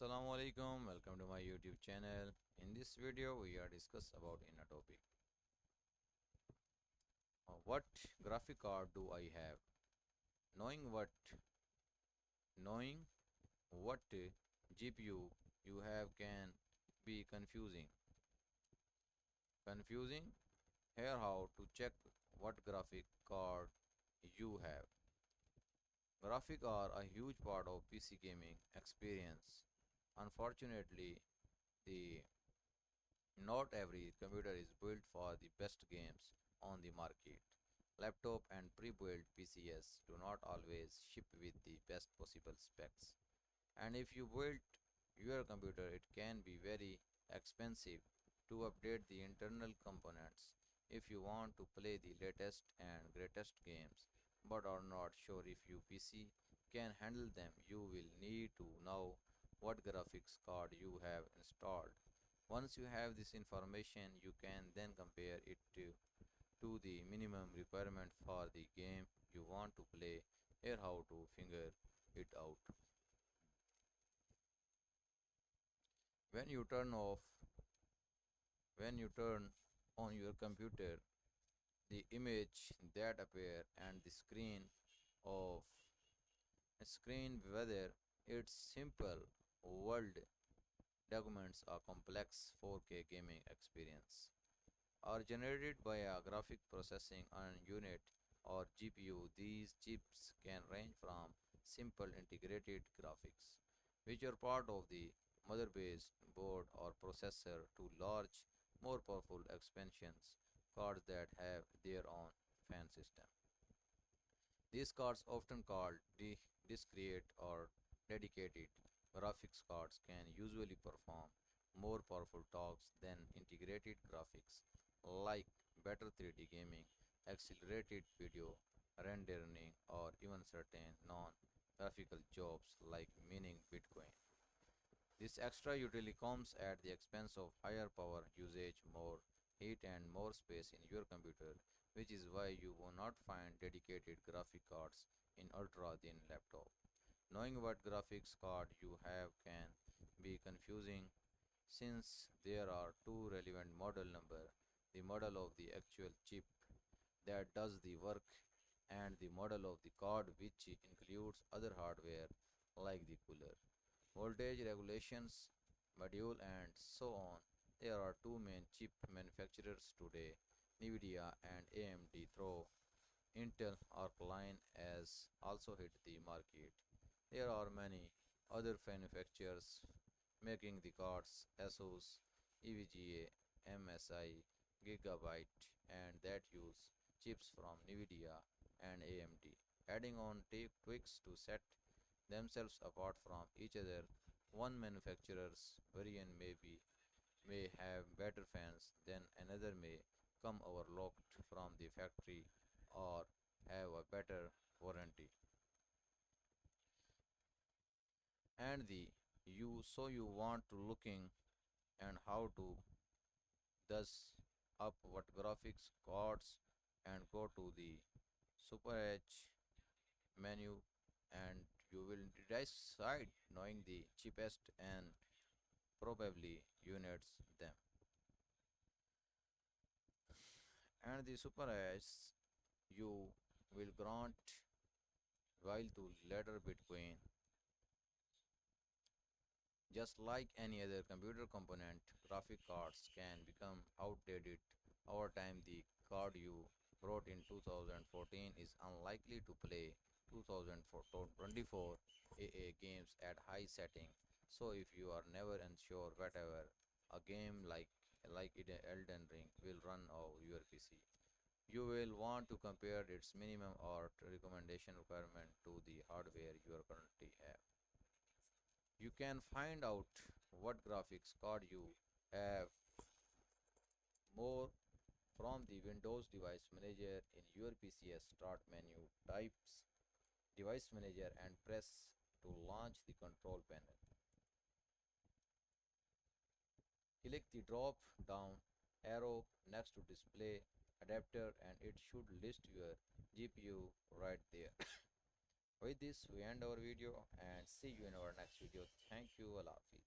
Assalamu alaikum, welcome to my YouTube channel. In this video we are discuss about in a topic what graphic card do I have. Knowing what GPU you have can be confusing. Here how to check what graphic card you have. Graphics are a huge part of PC gaming experience. Unfortunately, the not every computer is built for the best games on the market. Laptop and pre-built PCs do not always ship with the best possible specs. And if you build your computer, it can be very expensive to update the internal components. If you want to play the latest and greatest games but are not sure if your PC can handle them, you will need to know what graphics card you have installed. Once you have this information, you can then compare it to the minimum requirement for the game you want to play. Here how to figure it out. When you turn off when you turn on your computer, the image that appear and the of screen, whether it's simple world documents or complex 4K gaming experience, are generated by a graphic processing unit or GPU. These chips can range from simple integrated graphics, which are part of the mother-based board or processor, to large, more powerful expansions cards that have their own fan system. These cards, often called discrete or dedicated graphics cards, can usually perform more powerful tasks than integrated graphics, like better 3D gaming, accelerated video rendering, or even certain non-graphical jobs like mining Bitcoin. This extra utility comes at the expense of higher power usage, more heat, and more space in your computer, which is why you will not find dedicated graphic cards in ultra thin laptop. Knowing what graphics card you have can be confusing since there are two relevant model number: the model of the actual chip that does the work and the model of the card which includes other hardware like the cooler, voltage regulations, module, and so on. There are two main chip manufacturers today, Nvidia and AMD, though Intel Arcline has also hit the market. There are many other manufacturers making the cards: ASUS, EVGA, MSI, Gigabyte, and that use chips from Nvidia and AMD, adding on tweaks to set themselves apart from each other. One manufacturer's variant may have better fans than another, may come overlocked from the factory, or have a better warranty. And the you want to looking and how to thus up what graphics cards and go to the Super Edge menu, and you will decide knowing the cheapest and probably units them. And the Super Edge you will grant while to later Bitcoin. Just like any other computer component, graphic cards can become outdated over time. The card you brought in 2014 is unlikely to play 2024 AA games at high setting. So if you are never unsure whatever a game like Elden Ring will run on your PC, you will want to compare its minimum or recommendation requirement to the hardware you currently have. You can find out what graphics card you have more from the Windows Device Manager in your PC's Start menu. Types Device Manager and press to launch the control panel. Click the drop down arrow next to display adapter and it should list your GPU right there. With this, we end our video and see you in our next video. Thank you, Allah Hafiz.